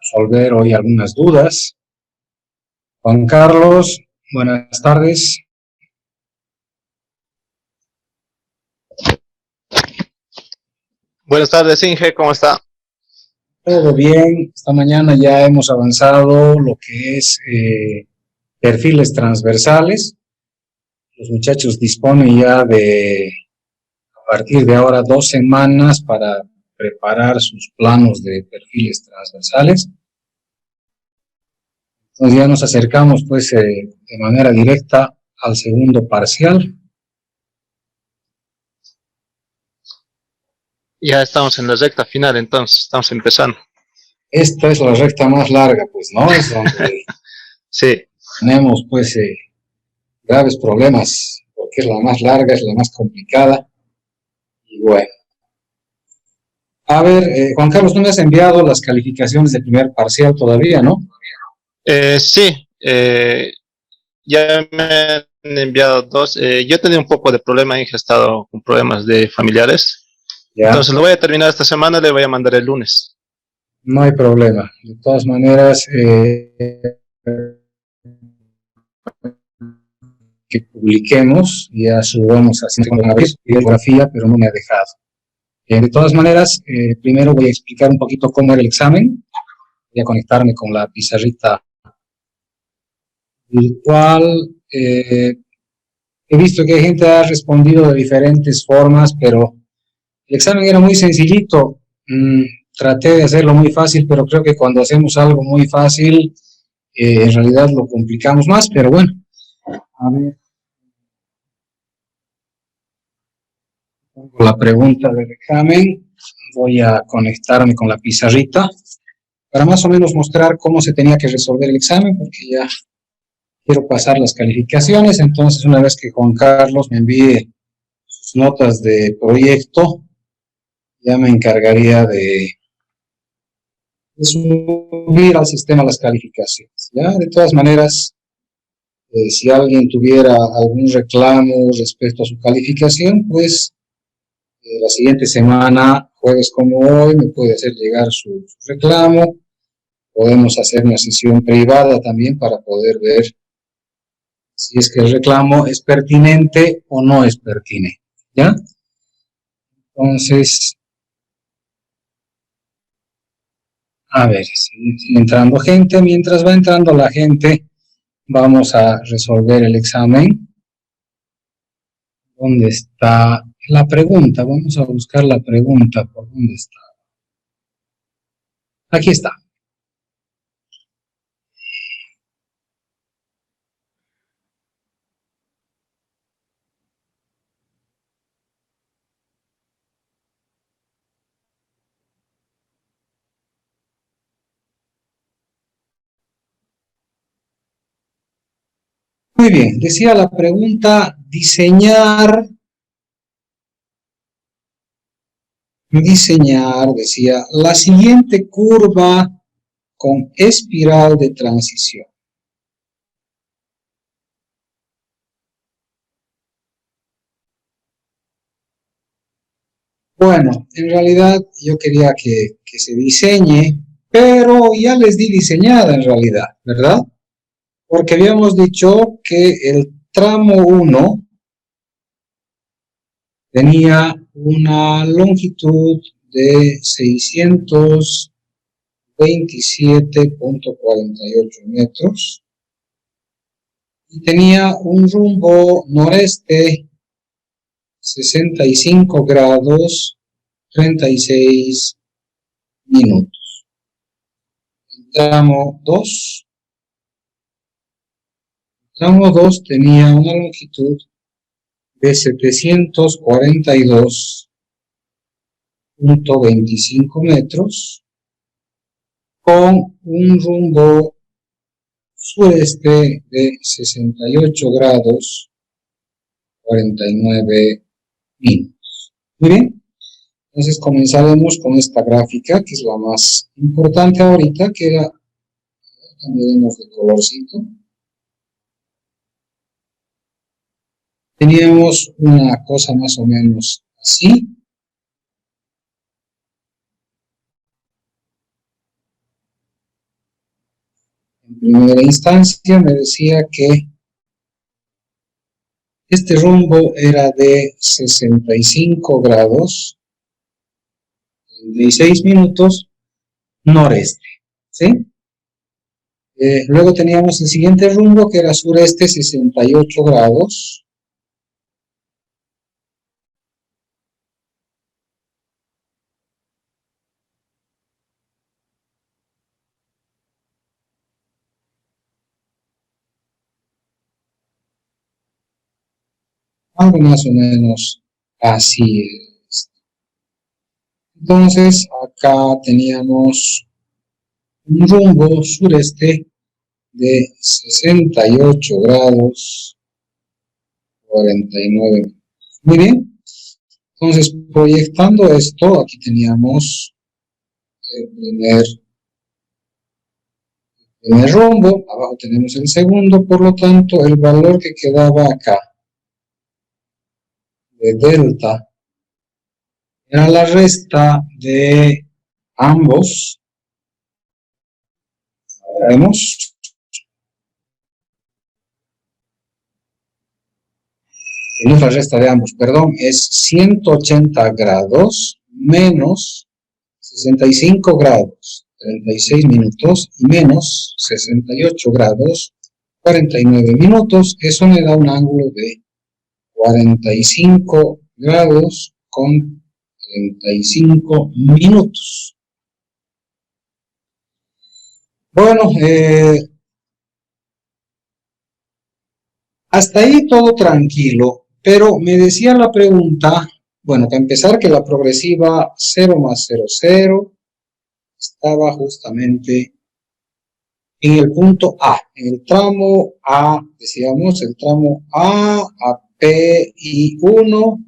resolver hoy algunas dudas. Juan Carlos, buenas tardes. Buenas tardes, Inge, ¿cómo está? Todo bien, esta mañana ya hemos avanzado lo que es perfiles transversales. Los muchachos disponen ya de, a partir de ahora, 2 semanas para preparar sus planos de perfiles transversales. Entonces ya nos acercamos pues de manera directa al segundo parcial. Ya estamos en la recta final, entonces, estamos empezando. Esta es la recta más larga, pues, ¿no? Es donde sí. Tenemos pues graves problemas, porque es la más larga, es la más complicada. Y bueno. A ver, Juan Carlos, no me has enviado las calificaciones del primer parcial todavía, ¿no? Sí, ya me han enviado 2. Yo he tenido un poco de problema, he estado con problemas de familiares. ¿Ya? Entonces lo voy a terminar esta semana, le voy a mandar el lunes. No hay problema. De todas maneras, que publiquemos, ya subamos así una vez, biografía, pero no me ha dejado. De todas maneras, primero voy a explicar un poquito cómo era el examen. Voy a conectarme con la pizarrita virtual. He visto que gente ha respondido de diferentes formas, pero el examen era muy sencillito. Traté de hacerlo muy fácil, pero creo que cuando hacemos algo muy fácil, en realidad lo complicamos más, pero bueno. A ver. La pregunta del examen. Voy a conectarme con la pizarrita para más o menos mostrar cómo se tenía que resolver el examen, porque ya quiero pasar las calificaciones. Entonces, una vez que Juan Carlos me envíe sus notas de proyecto, ya me encargaría de subir al sistema las calificaciones. ¿Ya? De todas maneras, si alguien tuviera algún reclamo respecto a su calificación, pues la siguiente semana, jueves como hoy, me puede hacer llegar su reclamo. Podemos hacer una sesión privada también para poder ver si es que el reclamo es pertinente o no es pertinente, ¿ya? Entonces, a ver, sigue entrando gente. Mientras va entrando la gente, vamos a resolver el examen. ¿Dónde está la pregunta? Vamos a buscar la pregunta. ¿Por dónde está? Aquí está. Muy bien, decía la pregunta, diseñar, decía, la siguiente curva con espiral de transición. Bueno, en realidad yo quería que se diseñe, pero ya les di diseñada en realidad, ¿verdad? Porque habíamos dicho que el tramo 1 tenía una longitud de 627.48 metros y tenía un rumbo noreste 65 grados 36 minutos. El tramo 2 tenía una longitud de 742.25 metros con un rumbo sureste de 68 grados 49 minutos. Muy bien, entonces comenzaremos con esta gráfica, que es la más importante ahorita, que era, cambiaremos de colorcito. Teníamos una cosa más o menos así. primera instancia me decía que este rumbo era de 65 grados, 36 minutos, noreste, ¿sí? Luego teníamos el siguiente rumbo que era sureste, 68 grados. Algo más o menos así es. Entonces, acá teníamos un rumbo sureste de 68 grados, 49 minutos. Muy bien. Entonces, proyectando esto, aquí teníamos el primer rumbo, abajo tenemos el segundo, por lo tanto, el valor que quedaba acá de delta era la resta de ambos. Vemos. La resta de ambos, perdón, es 180 grados menos 65 grados, 36 minutos, y menos 68 grados, 49 minutos. Eso me da un ángulo de 45 grados con 35 minutos. Bueno, hasta ahí todo tranquilo, pero me decía la pregunta, bueno, para empezar que la progresiva 0 más 0, 0, estaba justamente en el punto A, en el tramo A, decíamos, el tramo A PI1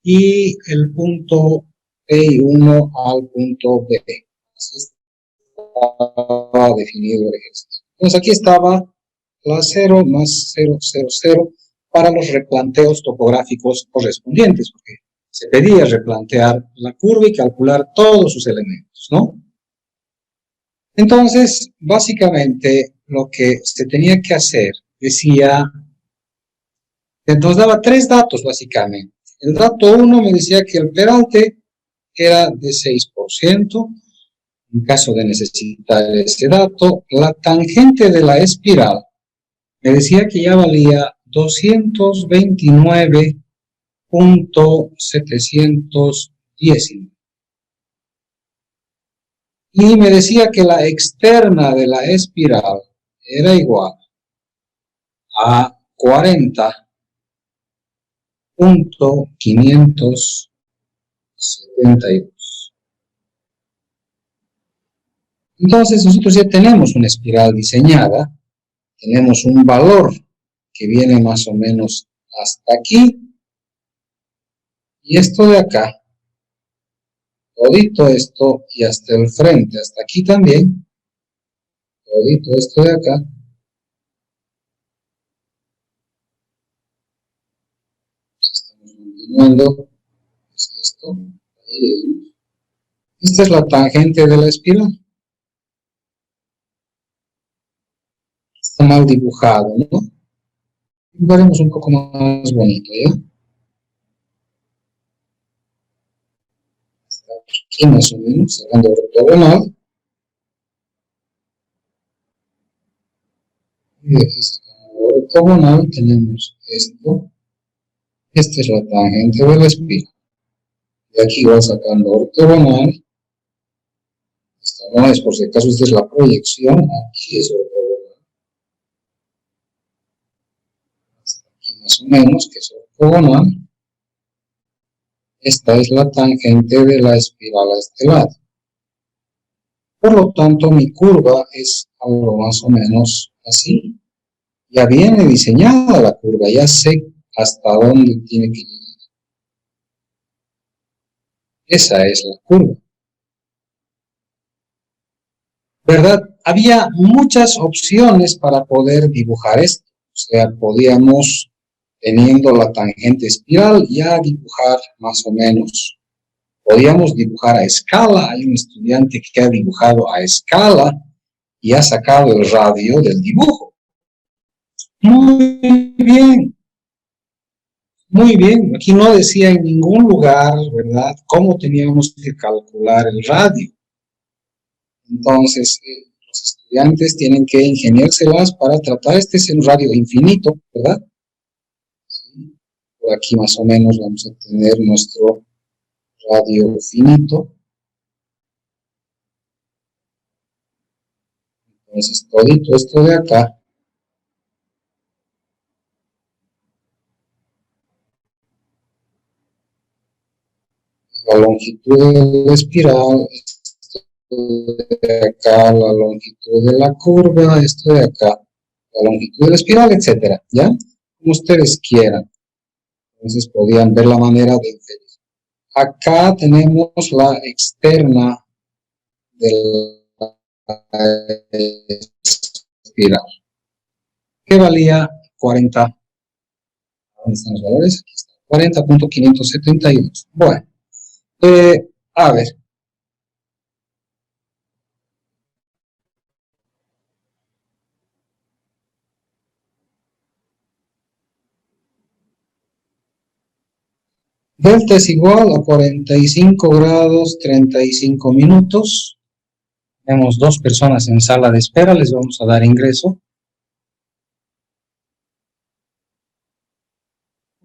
y el punto PI1 al punto B. Así estaba definido el ejercicio. Entonces aquí estaba la 0 más 0, 0, 0 para los replanteos topográficos correspondientes, porque se pedía replantear la curva y calcular todos sus elementos, ¿no? Entonces, básicamente, lo que se tenía que hacer, decía, nos daba tres datos, básicamente. El dato 1 me decía que el peralte era de 6%, en caso de necesitar ese dato. La tangente de la espiral me decía que ya valía 229.719. Y me decía que la externa de la espiral era igual a 40.572. Entonces nosotros ya tenemos una espiral diseñada, tenemos un valor que viene más o menos hasta aquí, y esto de acá, todito esto y hasta el frente, hasta aquí también, todito esto de acá, estamos continuando, es esto, ahí. Esta es la tangente de la espiral. Está mal dibujado, ¿no? Lo haremos un poco más bonito, ¿ya? Hasta aquí más o menos, sacando ortogonal. Y aquí sacando ortogonal tenemos esto. Esta es la tangente de la espiral. Y aquí va sacando ortogonal. Esta no es, por si acaso, esta es la proyección. Aquí es ortogonal. Hasta aquí más o menos, que es ortogonal. Esta es la tangente de la espiral a este lado. Por lo tanto, mi curva es algo más o menos así. Ya viene diseñada la curva, ya sé hasta dónde tiene que llegar. Esa es la curva. ¿Verdad? Había muchas opciones para poder dibujar esto. O sea, podíamos, teniendo la tangente espiral, ya dibujar más o menos. Podíamos dibujar a escala. Hay un estudiante que ha dibujado a escala y ha sacado el radio del dibujo. Muy bien. Muy bien. Aquí no decía en ningún lugar, ¿verdad?, cómo teníamos que calcular el radio. Entonces, los estudiantes tienen que ingeniárselas para tratar. Este es un radio infinito, ¿verdad? Sí. Por aquí más o menos vamos a tener nuestro radio finito. Entonces, todito esto de acá la longitud de la espiral, esto de acá, la longitud de la curva, esto de acá, la longitud de la espiral, etcétera, ¿ya? Como ustedes quieran. Entonces podían ver la manera de inferir. Acá tenemos la externa de la espiral, que valía 40. ¿Dónde están los valores? Aquí está, 40.572. Bueno, a ver. Delta es igual a 45 grados 35 minutos. Tenemos 2 personas en sala de espera, les vamos a dar ingreso.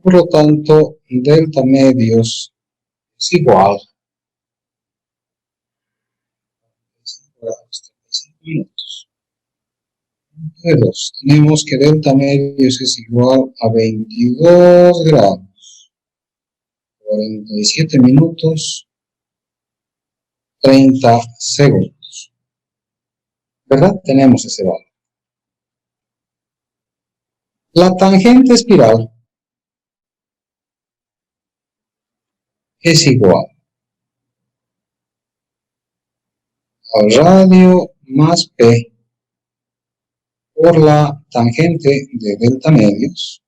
Por lo tanto, delta medios es igual a 45 grados 35 minutos. De 2. Tenemos que delta medios es igual a 22 grados. 47 minutos 30 segundos. ¿Verdad? Tenemos ese valor. La tangente espiral es igual al radio más P por la tangente de delta medios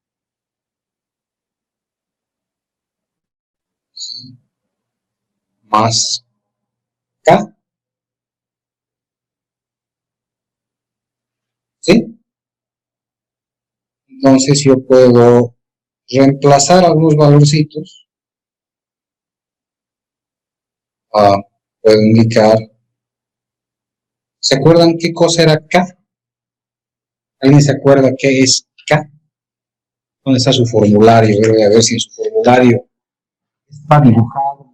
más K. ¿Sí? Entonces yo puedo reemplazar algunos valorcitos. Puedo indicar. ¿Se acuerdan qué cosa era K? ¿Alguien se acuerda qué es K? ¿Dónde está su formulario? Voy a ver si en su formulario está dibujado.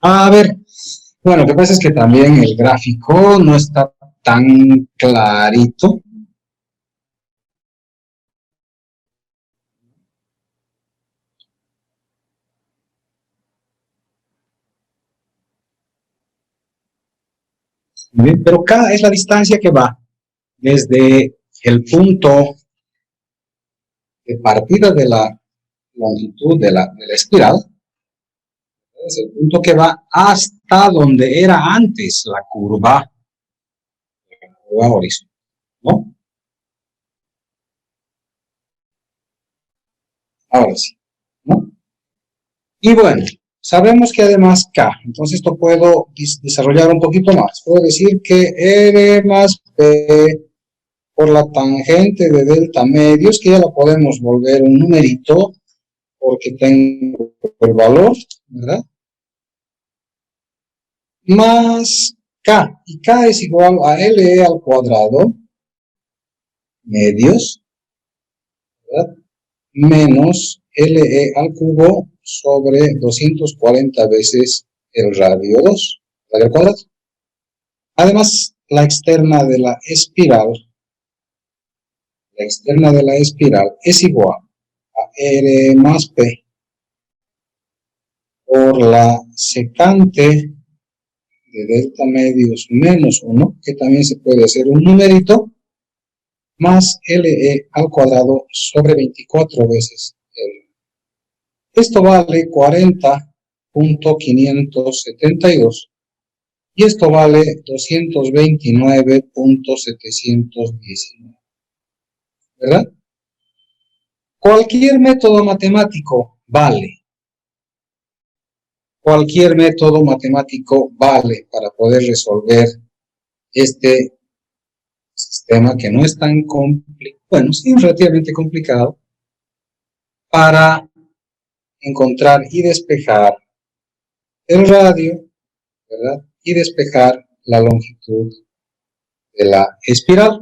A ver, bueno, lo que pasa es que también el gráfico no está tan clarito. Bien, pero K es la distancia que va desde el punto de partida de la longitud de la espiral, es el punto que va hasta donde era antes la curva horizontal, ¿no? Ahora sí, ¿no? Y bueno, sabemos que además K, entonces esto puedo desarrollar un poquito más. Puedo decir que R más P por la tangente de delta medios, que ya la podemos volver un numerito, porque tengo el valor, ¿verdad? Más K, y K es igual a LE al cuadrado, medios, ¿verdad?, menos LE al cubo sobre 240 veces el radio 2, radio cuadrado. Además, la externa de la espiral es igual a R más P por la secante de delta medios menos 1, que también se puede hacer un numerito, más LE al cuadrado sobre 24 veces L. Esto vale 40.572 y esto vale 229.719, ¿verdad? Cualquier método matemático vale. Cualquier método matemático vale para poder resolver este sistema que no es tan complicado, bueno, sí, relativamente complicado, para encontrar y despejar el radio, ¿verdad? Y despejar la longitud de la espiral.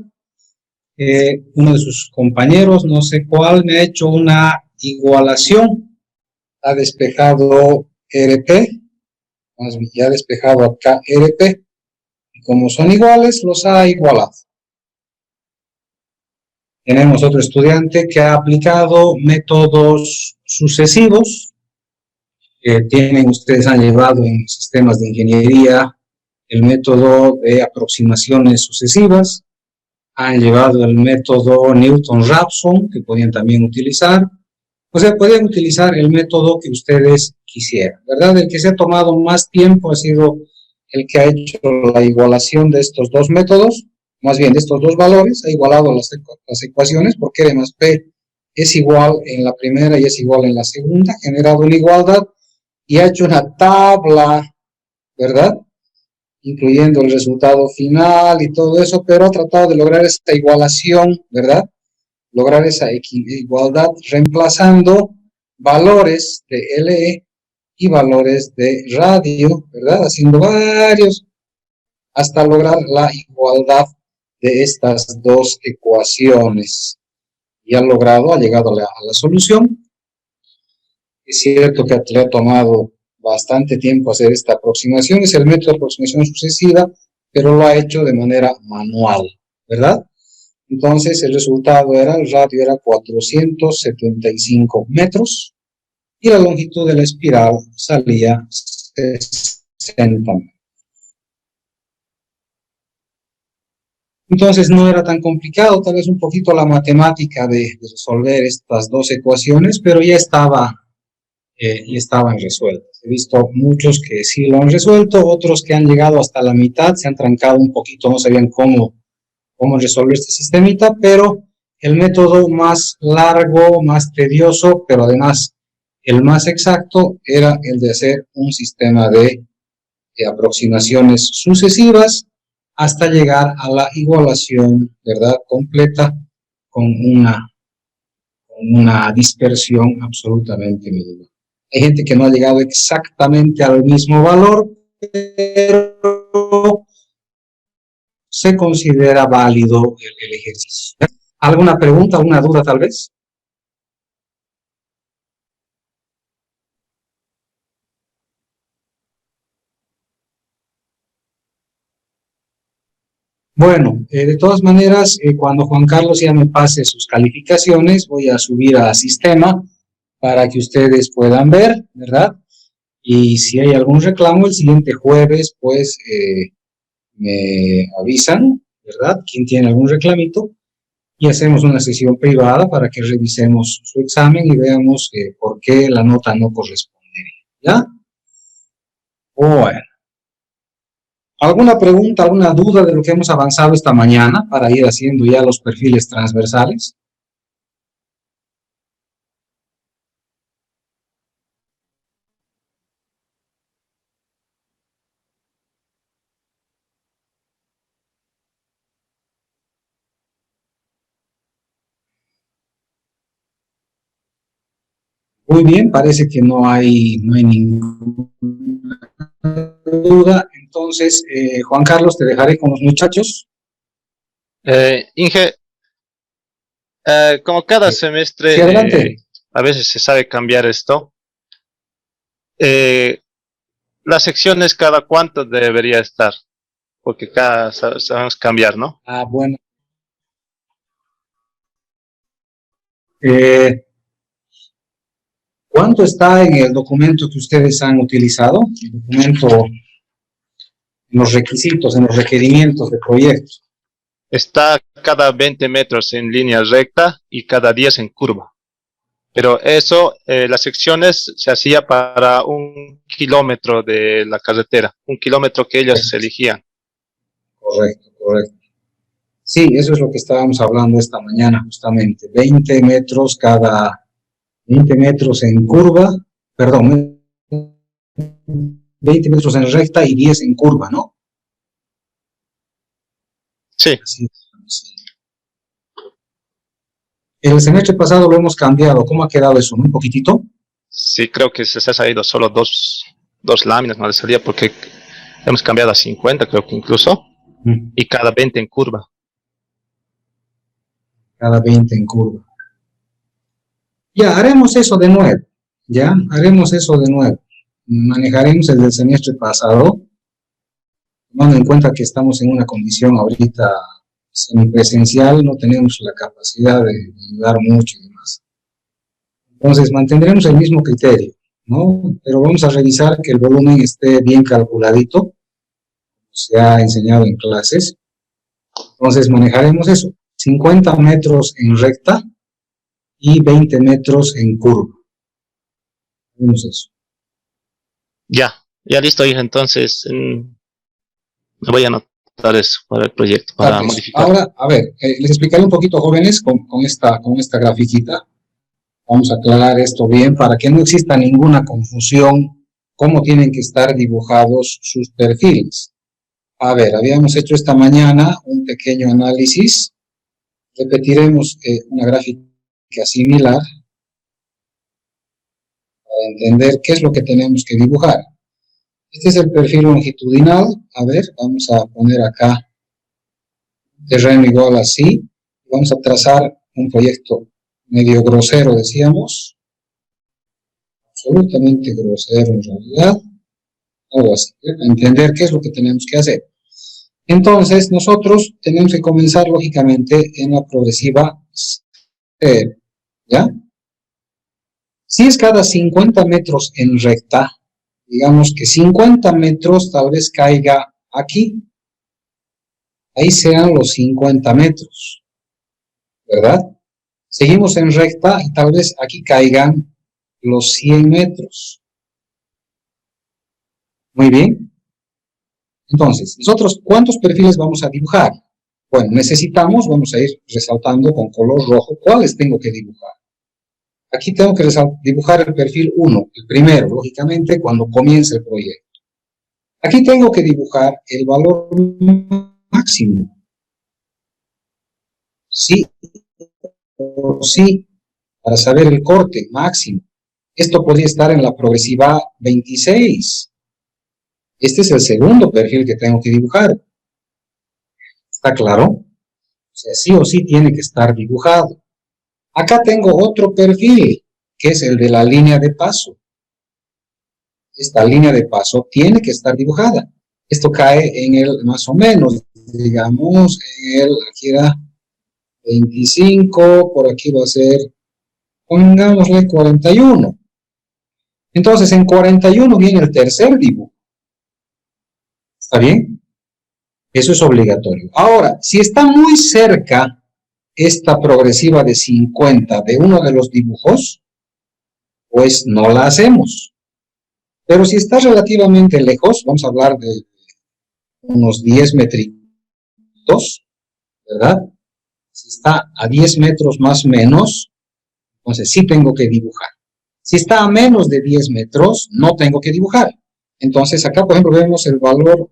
Uno de sus compañeros, no sé cuál, me ha hecho una igualación, ha despejado RP, más bien ya ha despejado acá RP, y como son iguales, los ha igualado. Tenemos otro estudiante que ha aplicado métodos sucesivos, ustedes han llevado en sistemas de ingeniería el método de aproximaciones sucesivas, han llevado el método Newton-Raphson, que podían también utilizar, o sea, podían utilizar el método que ustedes quisieran, ¿verdad? El que se ha tomado más tiempo ha sido el que ha hecho la igualación de estos dos métodos, más bien de estos dos valores, ha igualado las ecuaciones, porque R más P es igual en la primera y es igual en la segunda, ha generado una igualdad y ha hecho una tabla, ¿verdad? Incluyendo el resultado final y todo eso, pero ha tratado de lograr esta igualación, ¿verdad? Lograr esa igualdad reemplazando valores de LE y valores de radio, ¿verdad? Haciendo varios hasta lograr la igualdad de estas dos ecuaciones. Y ha llegado a la solución. Es cierto que le ha tomado bastante tiempo hacer esta aproximación, es el método de aproximación sucesiva, pero lo ha hecho de manera manual, ¿verdad? Entonces el resultado era, el radio era 475 metros y la longitud de la espiral salía 60 metros. Entonces no era tan complicado, tal vez un poquito la matemática de resolver estas dos ecuaciones, pero ya estaban resueltas. He visto muchos que sí lo han resuelto, otros que han llegado hasta la mitad, se han trancado un poquito, no sabían cómo resolver este sistemita, pero el método más largo, más tedioso, pero además el más exacto, era el de hacer un sistema de aproximaciones sucesivas hasta llegar a la igualación, ¿verdad?, completa con una dispersión absolutamente mínima. Hay gente que no ha llegado exactamente al mismo valor, pero se considera válido el ejercicio. ¿Alguna pregunta, alguna duda tal vez? Bueno, de todas maneras, cuando Juan Carlos ya me pase sus calificaciones, voy a subir a sistema para que ustedes puedan ver, ¿verdad? Y si hay algún reclamo, el siguiente jueves, pues, me avisan, ¿verdad? ¿Quién tiene algún reclamito? Y hacemos una sesión privada para que revisemos su examen y veamos por qué la nota no correspondería, ¿ya? Bueno. ¿Alguna pregunta, alguna duda de lo que hemos avanzado esta mañana para ir haciendo ya los perfiles transversales? Muy bien, parece que no hay ninguna duda. Entonces, Juan Carlos, te dejaré con los muchachos. Inge, como cada semestre, Sí, adelante. a veces se sabe cambiar esto. Las secciones, ¿cada cuánto debería estar? Porque cada sabemos cambiar, ¿no? Ah, bueno. ¿Cuánto está en el documento que ustedes han utilizado? El documento, en los requisitos, en los requerimientos de proyecto. Está cada 20 metros en línea recta y cada 10 en curva. Pero eso, las secciones se hacía para 1 kilómetro de la carretera, 1 kilómetro que ellos elegían. Correcto, correcto. Sí, eso es lo que estábamos hablando esta mañana justamente. 20 metros cada 20 metros en curva, perdón, 20 metros en recta y 10 en curva, ¿no? Sí. Así, sí. El semestre pasado lo hemos cambiado. ¿Cómo ha quedado eso? ¿Un poquitito? Sí, creo que se ha salido solo dos láminas, no le salía porque hemos cambiado a 50, creo que incluso, y cada 20 en curva. Cada 20 en curva. Ya, haremos eso de nuevo. Ya, haremos eso de nuevo. Manejaremos el del semestre pasado, tomando en cuenta que estamos en una condición ahorita semipresencial, no tenemos la capacidad de ayudar mucho y demás. Entonces, mantendremos el mismo criterio, ¿no? Pero vamos a revisar que el volumen esté bien calculadito, como se ha enseñado en clases. Entonces, manejaremos eso, 50 metros en recta y 20 metros en curva. Haremos eso. Ya listo, hija. Entonces, me voy a anotar eso para el proyecto, para modificar. Ahora, a ver, les explicaré un poquito, jóvenes, con esta grafiquita. Vamos a aclarar esto bien para que no exista ninguna confusión cómo tienen que estar dibujados sus perfiles. A ver, habíamos hecho esta mañana un pequeño análisis. Repetiremos una gráfica similar para entender qué es lo que tenemos que dibujar. Este es el perfil longitudinal. A ver, vamos a poner acá terreno igual así. Vamos a trazar un proyecto medio grosero, decíamos. Absolutamente grosero en realidad. Algo así, para entender qué es lo que tenemos que hacer. Entonces, nosotros tenemos que comenzar, lógicamente, en la progresiva 0, ¿ya? Si es cada 50 metros en recta, digamos que 50 metros tal vez caiga aquí. Ahí serán los 50 metros, ¿verdad? Seguimos en recta y tal vez aquí caigan los 100 metros. Muy bien. Entonces, nosotros, ¿cuántos perfiles vamos a dibujar? Bueno, vamos a ir resaltando con color rojo, ¿cuáles tengo que dibujar? Aquí tengo que dibujar el perfil 1, el primero, lógicamente, cuando comience el proyecto. Aquí tengo que dibujar el valor máximo. Sí o sí, para saber el corte máximo. Esto podría estar en la progresiva 26. Este es el segundo perfil que tengo que dibujar. ¿Está claro? O sea, sí o sí tiene que estar dibujado. Acá tengo otro perfil, que es el de la línea de paso. Esta línea de paso tiene que estar dibujada. Esto cae en el, más o menos, digamos, en el, aquí era 25, por aquí va a ser, pongámosle 41. Entonces, en 41 viene el tercer dibujo. ¿Está bien? Eso es obligatorio. Ahora, si está muy cerca esta progresiva de 50 de uno de los dibujos, pues no la hacemos. Pero si está relativamente lejos, vamos a hablar de unos 10 metritos, ¿verdad? Si está a 10 metros más o menos, entonces sí tengo que dibujar. Si está a menos de 10 metros, no tengo que dibujar. Entonces acá, por ejemplo, vemos el valor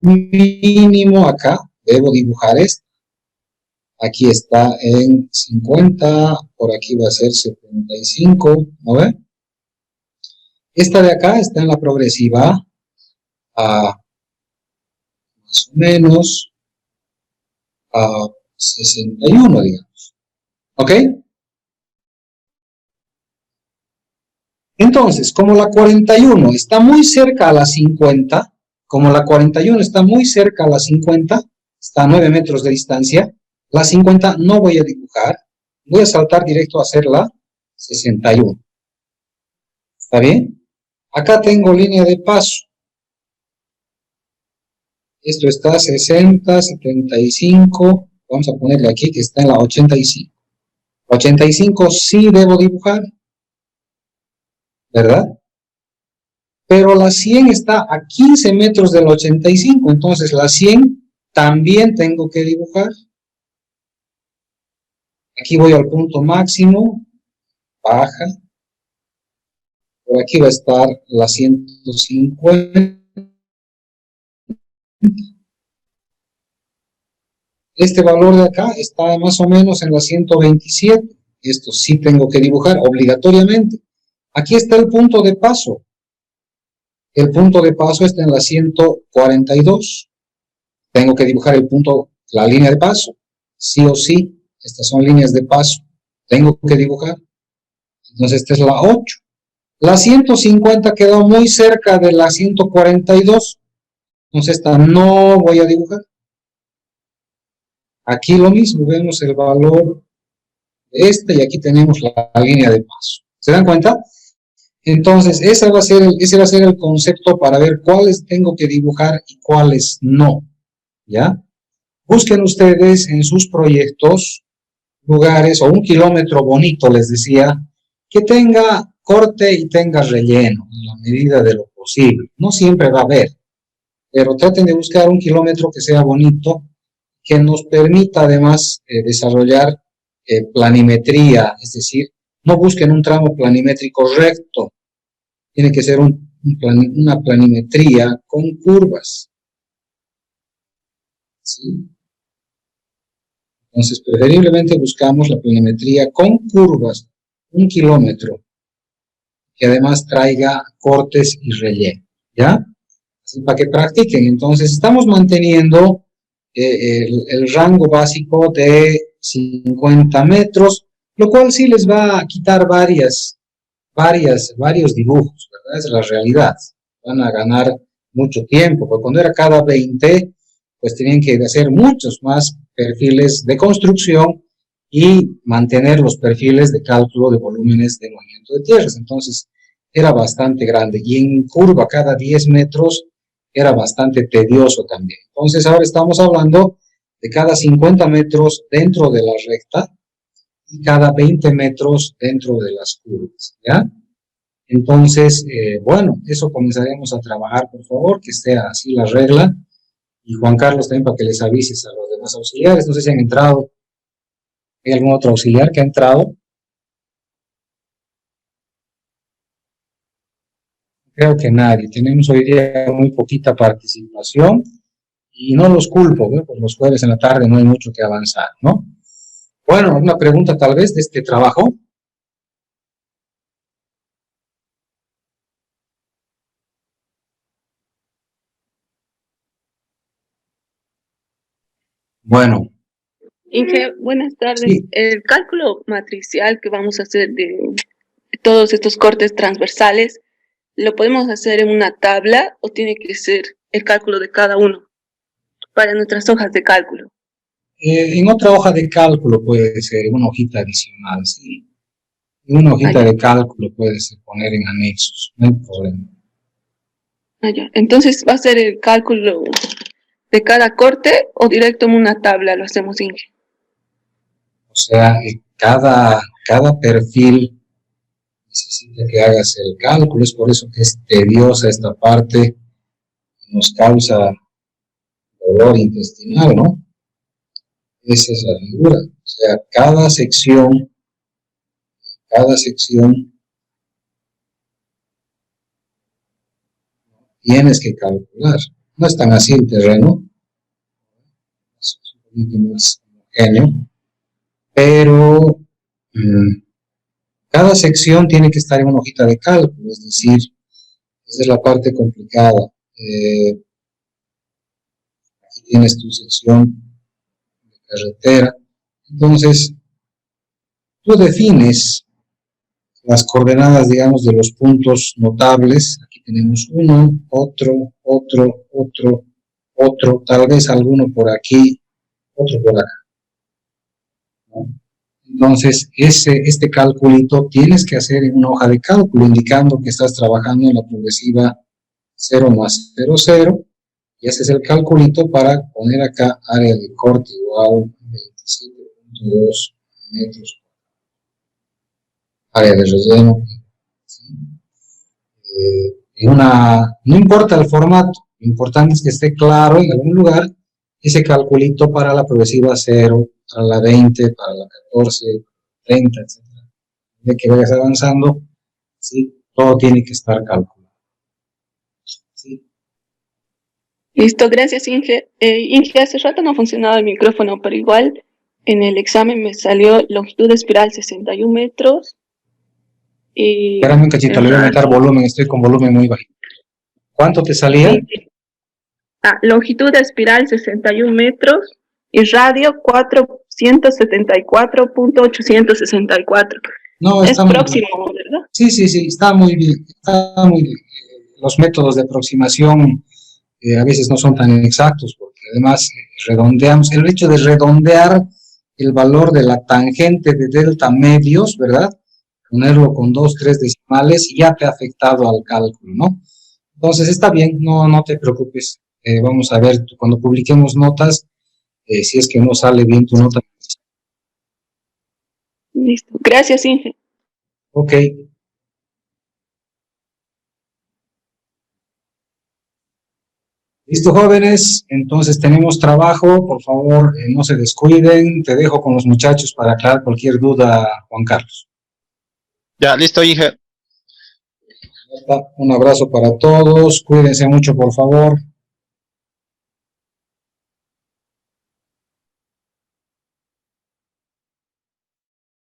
mínimo acá, debo dibujar esto. Aquí está en 50, por aquí va a ser 75, ¿no ve? Esta de acá está en la progresiva a más o menos a 61, digamos. ¿Ok? Entonces, como la 41 está muy cerca a la 50, como la 41 está muy cerca a la 50, está a 9 metros de distancia, la 50 no voy a dibujar, voy a saltar directo a hacer la 61. ¿Está bien? Acá tengo línea de paso. Esto está 60, 75, vamos a ponerle aquí que está en la 85. 85 sí debo dibujar, ¿verdad? Pero la 100 está a 15 metros del 85, entonces la 100 también tengo que dibujar. Aquí voy al punto máximo, baja. Por aquí va a estar la 150. Este valor de acá está más o menos en la 127. Esto sí tengo que dibujar obligatoriamente. Aquí está el punto de paso. El punto de paso está en la 142. Tengo que dibujar el punto, la línea de paso. Sí o sí, estas son líneas de paso. Tengo que dibujar. Entonces esta es la 8. La 150 quedó muy cerca de la 142. Entonces esta no voy a dibujar. Aquí lo mismo, vemos el valor de este y aquí tenemos la línea de paso. ¿Se dan cuenta? Entonces, ese va a ser el concepto para ver cuáles tengo que dibujar y cuáles no. ¿Ya? Busquen ustedes en sus proyectos lugares o un kilómetro bonito, les decía, que tenga corte y tenga relleno en la medida de lo posible. No siempre va a haber, pero traten de buscar un kilómetro que sea bonito, que nos permita además desarrollar planimetría, es decir, no busquen un tramo planimétrico recto, tiene que ser una planimetría con curvas. ¿Sí? Entonces, preferiblemente buscamos la planimetría con curvas, un kilómetro, que además traiga cortes y relleno, ¿ya? Así para que practiquen. Entonces, estamos manteniendo el rango básico de 50 metros, lo cual sí les va a quitar varios dibujos, ¿verdad? Es la realidad. Van a ganar mucho tiempo, porque cuando era cada 20, pues tenían que hacer muchos más perfiles de construcción y mantener los perfiles de cálculo de volúmenes de movimiento de tierras. Entonces, era bastante grande. Y en curva cada 10 metros era bastante tedioso también. Entonces, ahora estamos hablando de cada 50 metros dentro de la recta y cada 20 metros dentro de las curvas, ¿ya? Entonces, bueno, eso comenzaremos a trabajar, por favor, que esté así la regla. Y Juan Carlos también para que les avises a los demás auxiliares. No sé si han entrado. ¿Hay algún otro auxiliar que ha entrado? Creo que nadie. Tenemos hoy día muy poquita participación y no los culpo, ¿no? Por los jueves en la tarde no hay mucho que avanzar, ¿no? Bueno, una pregunta tal vez de este trabajo. Bueno. Inge, buenas tardes. Sí. El cálculo matricial que vamos a hacer de todos estos cortes transversales, ¿lo podemos hacer en una tabla o tiene que ser el cálculo de cada uno para nuestras hojas de cálculo? En otra hoja de cálculo puede ser, una hojita adicional, sí. En una hojita de cálculo puede ser poner en anexos, no hay problema. Entonces, ¿va a ser el cálculo de cada corte o directo en una tabla lo hacemos, Inge? O sea, cada perfil necesita que hagas el cálculo, es por eso que es tediosa esta parte, nos causa dolor intestinal, ¿no? Esa es la figura, o sea, cada sección tienes que calcular, no es tan así el terreno, es un poquito más homogéneo, pero cada sección tiene que estar en una hojita de cálculo, es decir, esa es la parte complicada. Aquí tienes tu sección de carretera, entonces tú defines las coordenadas, digamos, de los puntos notables. Aquí tenemos uno, otro, tal vez alguno por aquí, otro por acá, ¿no? Entonces, este calculito tienes que hacer en una hoja de cálculo, indicando que estás trabajando en la progresiva 0 más 0, 0, y haces el calculito para poner acá área de corte igual 27.2 metros. Área de relleno. ¿Sí? No importa el formato, lo importante es que esté claro en algún lugar ese calculito para la progresiva 0, para la 20, para la 14, 30, etc. De que vayas avanzando, ¿sí? Todo tiene que estar calculado. ¿Sí? Listo, gracias Inge. Inge, hace rato no funcionaba el micrófono, pero igual en el examen me salió longitud de espiral 61 metros. Y espérame un cachito, le voy a aumentar volumen, estoy con volumen muy bajito. ¿Cuánto te salía? Sí. Longitud de espiral 61 metros y radio 474.864. No, es próximo, ¿verdad? Sí, está muy bien. Los métodos de aproximación a veces no son tan exactos, porque además redondeamos. El hecho de redondear el valor de la tangente de delta medios, ¿verdad? Ponerlo con 2, 3 decimales, ya te ha afectado al cálculo, ¿no? Entonces está bien, no te preocupes. Vamos a ver cuando publiquemos notas, si es que no sale bien tu nota. Listo. Gracias, Inge. Ok. Listo, jóvenes. Entonces tenemos trabajo. Por favor, no se descuiden. Te dejo con los muchachos para aclarar cualquier duda, Juan Carlos. Ya, listo, Inge. Un abrazo para todos. Cuídense mucho, por favor.